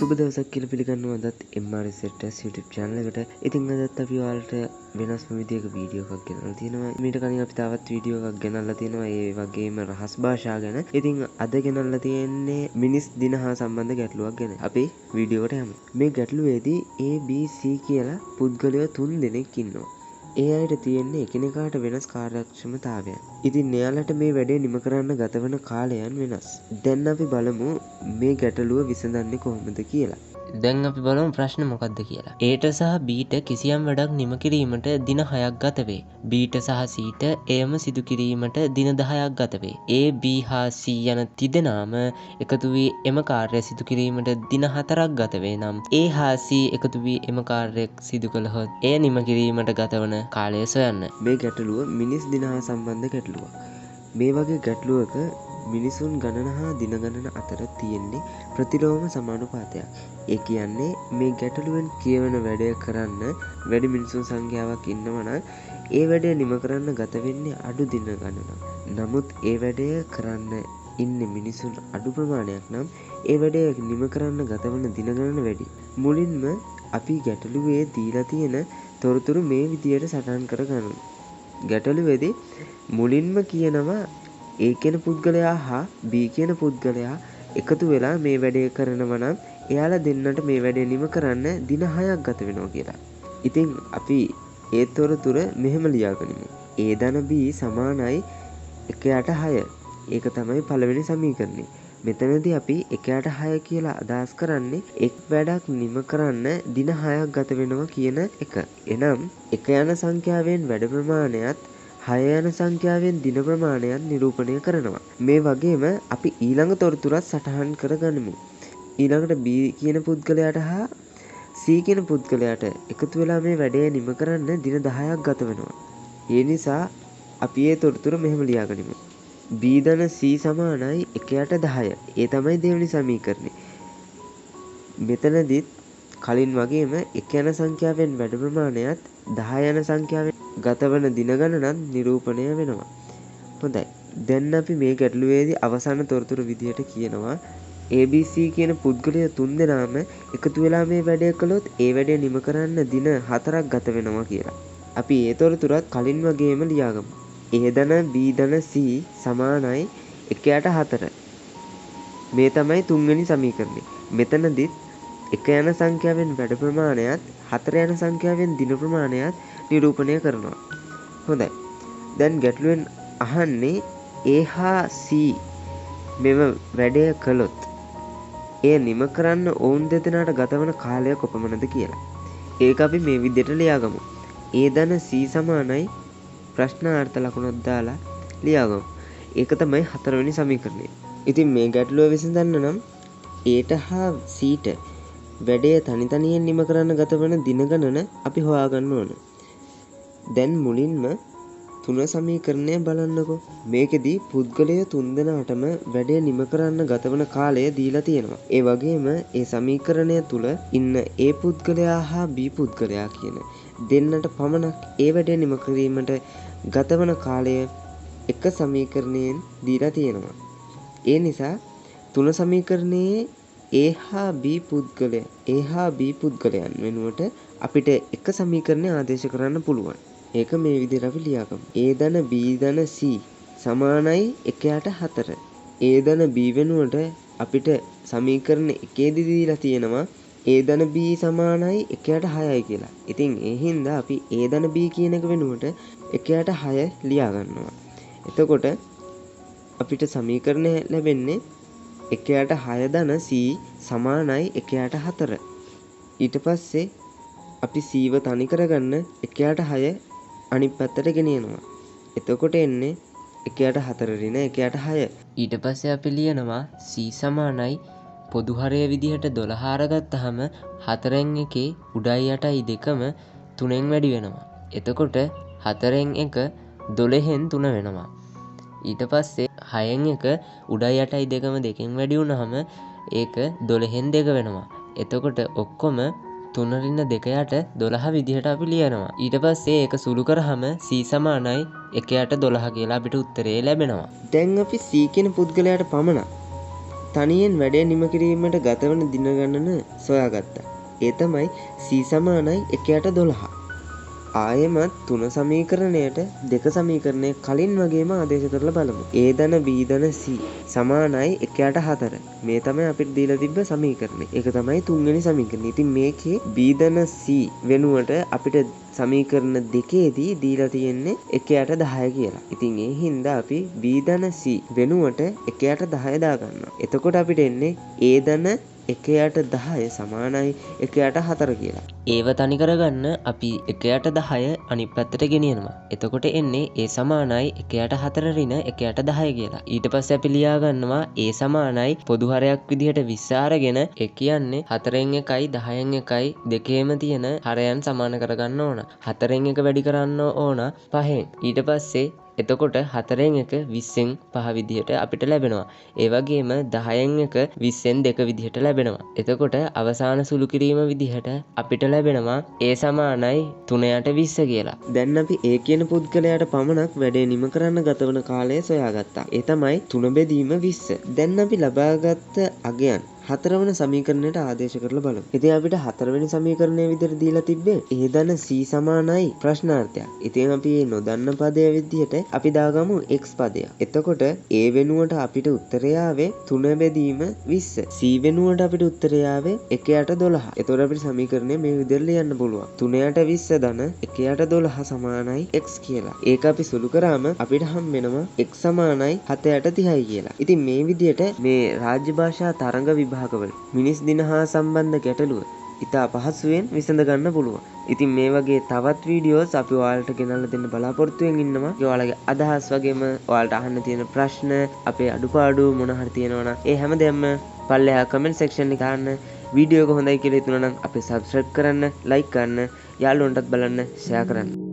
සුබ දවසක් කියලා පිළිගන්නවා අදත් MRSS YouTube channel එකට. ඉතින් අදත් අපි ඔයාලට වෙනස්ම විදියක වීඩියෝ එකක් ගෙනල්ලා තියෙනවා. මීට කලින් අපි තවත් වීඩියෝ එකක් ගෙනල්ලා තියෙනවා ඒ වගේම රහස් භාෂා ගැන. ඉතින් අද ගෙනල්ලා තියෙන්නේ මිනිස් දින හා සම්බන්ධ ගැටලුවක් ගැන. අපි වීඩියෝ එකට යමු. මේ ගැටලුවේදී A B C කියලා පුද්ගලයෝ 3 දෙනෙක් ඉන්නවා. ඒ අයට තියෙන්නේ එකිනෙකාට වෙනස් කාර්යක්ෂමතාවයන්. ඉතින් එයාලට මේ වැඩේ නිම කරන්න ගතවන කාලයන් වෙනස්. දැන් අපි බලමු මේ ගැටලුව විසඳන්නේ කොහොමද කියලා. දැන් අපි බලමු ප්‍රශ්න මොකක්ද කියලා. Aට සහ Bට කිසියම් වැඩක් නිම කිරීමට දින 6ක් ගත වේ. Bට සහ Cට එයම සිදු කිරීමට දින 10ක් ගත වේ. A, B හා C යන තිදෙනාම එකතු වී එම කාර්යය සිදු කිරීමට දින 4ක් ගත වේ නම් A හා C එකතු වී එම කාර්යය සිදු කළහොත් එය නිම කිරීමට ගතවන කාලය සොයන්න. මේ ගැටලුව මිනිස් දින හා සම්බන්ධ ගැටලුවක්. මේ වගේ ගැටලුවක මිනිසුන් ගණන හා දින ගණන අතර තියෙන්නේ ප්‍රතිලෝම සමානුපාතයක්. ඒ කියන්නේ මේ ගැටලුවෙන් කියවන වැඩය කරන්න වැඩි මිනිසුන් සංඛ්‍යාවක් ඉන්නවා නම් ඒ වැඩේ නිම කරන්න ගත වෙන්නේ අඩු දින ගණනක්. නමුත් ඒ වැඩේ කරන්න ඉන්නේ මිනිසුන් අඩු ප්‍රමාණයක් නම් ඒ වැඩේ නිම කරන්න ගතවන දින ගණන වැඩි. මුලින්ම අපි ගැටලුවේ දීලා තියෙන තොරතුරු මේ විදියට සටහන් කරගමු. ගැටලුවේදී මුලින්ම කියනවා A කියන පුද්ගලයා හා B කියන පුද්ගලයා එකතු වෙලා මේ වැඩේ කරනවා නම් එයාලා දෙන්නට මේ වැඩේ නිම කරන්න දින 6ක් ගත වෙනවා කියලා. ඉතින් අපි ඒ තොරතුර මෙහෙම ලියාගනිමු. A ධන B සමානයි 1යට 6. ඒක තමයි පළවෙනි සමීකරණය. මෙතනදී අපි 1යට 6 කියලා අදහස් කරන්නේ එක් වැඩක් නිම කරන්න දින 6ක් ගත වෙනවා කියන එක. එනම් 1 යන සංඛ්‍යාවෙන් වැඩ ප්‍රමාණයත් 6 යන සංඛ්‍යාවෙන් දින ප්‍රමාණයත් නිරූපණය කරනවා. මේ වගේම අපි ඊළඟ තොරතුරත් සටහන් කරගනිමු. ඊළඟට B කියන පුද්ගලයාට හා C කියන පුද්ගලයාට එකතු වෙලා මේ වැඩේ නිම කරන්න දින 10ක් ගත වෙනවා. ඒ නිසා අපි මේ තොරතුර මෙහෙම ලියාගනිමු. B ධන C සමානයි 1යට 10. ඒ තමයි දෙවෙනි සමීකරණය. මෙතනදිත් කලින් වගේම 1 යන සංඛ්‍යාවෙන් වැඩ ප්‍රමාණයත් 10 යන සංඛ්‍යාවෙන් ගතවන දින ගණනත් නිරූපණය වෙනවා. හොඳයි. දැන් අපි මේ ගැටලුවේදී අවසාන තොරතුරු විදියට කියනවා ABC කියන පුද්ගලයෝ 3 දෙනාම එකතු වෙලා මේ වැඩේ කළොත් ඒ වැඩේ නිම කරන්න දින 4ක් ගත වෙනවා කියලා. අපි ඒ තොරතුරත් කලින් වගේම ලියාගමු. A ධන B ධන C සමානයි 1යට 4. මේ තමයි තුන්වෙනි සමීකරණය. මෙතනදිත් 1 යන සංඛ්‍යාවෙන් වැඩ ප්‍රමාණයත් 4 යන සංඛ්‍යාවෙන් දින ප්‍රමාණයත් නිරූපණය කරනවා. හොඳයි. දැන් ගැටලුවෙන් අහන්නේ A හා C මෙම වැඩය කළොත් එය නිම කරන්න ඔවුන් දෙදෙනාට ගතවන කාලය කොපමණද කියලා. ඒක අපි මේ විදිහට ලියාගමු. A ධන C සමානයි ප්‍රශ්නාර්ථ ලකුණක් දාලා ලියාගමු. ඒක තමයි 4 වෙනි සමීකරණය. ඉතින් මේ ගැටලුව විසඳන්න නම් Aට හා Cට වැඩේ තනි තනියෙන් නිම කරන්න ගතවන දින ගණන අපි හොයාගන්න ඕන. දැන් මුලින්ම 3 සමීකරණය බලන්නකෝ. මේකෙදී පුද්ගලයෝ 3 දෙනාටම වැඩේ නිම කරන්න ගතවන කාලය දීලා තියෙනවා. ඒ වගේම ඒ සමීකරණය තුල ඉන්න A පුද්ගලයා හා B පුද්ගලයා කියන දෙන්නට පමණක් ඒ වැඩේ නිම කිරීමට ගතවන කාලය එක සමීකරණයෙන් දීලා තියෙනවා. ඒ නිසා 3 සමීකරණයේ A හා B පුද්ගලයන් වෙනුවට අපිට එක සමීකරණය ආදේශ කරන්න පුළුවන්. ඒක මේ විදිහට අපි ලියාගමු. A ධන B ධන C සමානයි 1යට 4. A ධන B වෙනුවට අපිට සමීකරණ එකේදී දීලා තියෙනවා A ධන B සමානයි 1යට 6යි කියලා. ඉතින් ඒ හින්දා අපි A ධන B කියන එක වෙනුවට 1යට 6 ලියා ගන්නවා. එතකොට අපිට සමීකරණය ලැබෙන්නේ 1යට 6 ධන C සමානයි 1යට 4. ඊට පස්සේ අපි C ව තනි කරගන්න 1යට 6 අනිත් පැත්තට ගෙනියනවා. එතකොට එන්නේ 1යට 4 ඍණ 1යට 6. ඊට පස්සේ අපි ලියනවා C සමානයි පොදු හරය විදිහට 12 අරගත්තාම 4න් 1 උඩයි යටයි දෙකම 3න් වැඩි වෙනවා. එතකොට 4න් 1 12න් 3 වෙනවා. ඊට පස්සේ 6න් 1 උඩයි යටයි දෙකම 2කින් වැඩි වුණාම ඒක 12න් 2 වෙනවා. එතකොට ඔක්කොම 3 ඍණ 2 යට 12 විදිහට අපි ලියනවා. ඊට පස්සේ ඒක සුළු කරාම C සමානයි 1 යට 12 කියලා අපිට උත්තරේ ලැබෙනවා. දැන් අපි C කියන පුද්ගලයාට පමණක් තනියෙන් වැඩේ නිම කිරීමට ගතවන දින ගණන සොයාගත්තා. ඒ තමයි c සමානයි 1/12. ආයෙමත් 3 සමීකරණයට 2 සමීකරණය කලින් වගේම ආදේශ කරලා බලමු. a ධන b ධන c සමානයි 1/4. මේ තමයි අපිට දීලා තිබ්බ සමීකරණය. ඒක තමයි තුන්වෙනි සමීකරණය. ඉතින් මේකේ b ධන c වෙනුවට අපිට සමීකරණ දෙකේදී දීලා තියෙන්නේ 1/10 කියලා. ඉතින් ඒ හින්දා අපි b ධන c වෙනුවට 1/10 දාගන්නවා. එතකොට අපිට එන්නේ a ධන 1/10 සමානයි 1/4 කියලා. ඒව තනි කරගන්න අපි 1/10 අනිත් පැත්තට ගෙනියනවා. එතකොට එන්නේ a සමානයි 1/4 ඍණ 1/10 කියලා. ඊට පස්සේ අපි ලියා ගන්නවා a සමානයි පොදු හරයක් විදිහට 20 අරගෙන ඒ කියන්නේ 4න් 1යි 10න් 1යි දෙකේම තියෙන හරයන් සමාන කරගන්න ඕන. 4න් 1 වැඩි කරන්න ඕන 5න්. ඊට පස්සේ එතකොට 4න් 1 20න් 5 විදිහට අපිට ලැබෙනවා. ඒ වගේම 10න් 1 20න් 2 විදිහට ලැබෙනවා. එතකොට අවසාන සුළු කිරීම විදිහට අපිට ලැබෙනවා a සමානයි 3/20 කියලා. දැන් අපි a කියන පුද්ගලයාට පමණක් වැඩේ නිම කරන්න ගතවන කාලය සොයාගත්තා. ඒ තමයි 3 බෙදීම 20. දැන් අපි ලබාගත් අගයන් 4 වන සමීකරණයට ආදේශ කරලා බලමු. ඉතින් අපිට 4 වෙනි සමීකරණය විදිහට දීලා තිබ්බේ a ධන c සමානයි ප්‍රශ්නාර්ථයක්. ඉතින් අපි මේ නොදන්න පදය විදිහට අපි දාගමු x පදයක්. එතකොට a වෙනුවට අපිට උත්තරය ආවේ 3 බෙදීම 20. c වෙනුවට අපිට උත්තරය ආවේ 1/12. එතකොට අපිට සමීකරණය මේ විදිහට ලියන්න පුළුවන්. 3/20 ධන 1/12 සමානයි x කියලා. ඒක අපි සුළු කරාම අපිට හම් වෙනවා x සමානයි 7/30 කියලා. ඉතින් මේ විදිහට මේ රාජ්‍ය භාෂා තරඟ විභාගවල මිනිස් දින හා සම්බන්ධ ගැටලුව ඉතා පහසුවෙන් විසඳ ගන්න පුළුවන්. ඉතින් මේ වගේ තවත් වීඩියෝස් අපි ඔයාලට ගෙනල්ලා දෙන්න බලාපොරොත්තු වෙමින් ඉන්නවා. ඔයාලගේ අදහස් වගේම ඔයාලට අහන්න තියෙන ප්‍රශ්න, අපේ අඩුපාඩු මොන හරි තියෙනවා නම් ඒ හැමදේම පල්ලෙහා කමෙන්ට් සෙක්ෂන් එකේ දාන්න. වීඩියෝ එක හොඳයි කියලා හිතුණා නම් අපේ සබ්ස්ක්‍රයිබ් කරන්න, ලයික් කරන්න, යාළුවන්ටත් බලන්න, ෂෙයා කරන්න.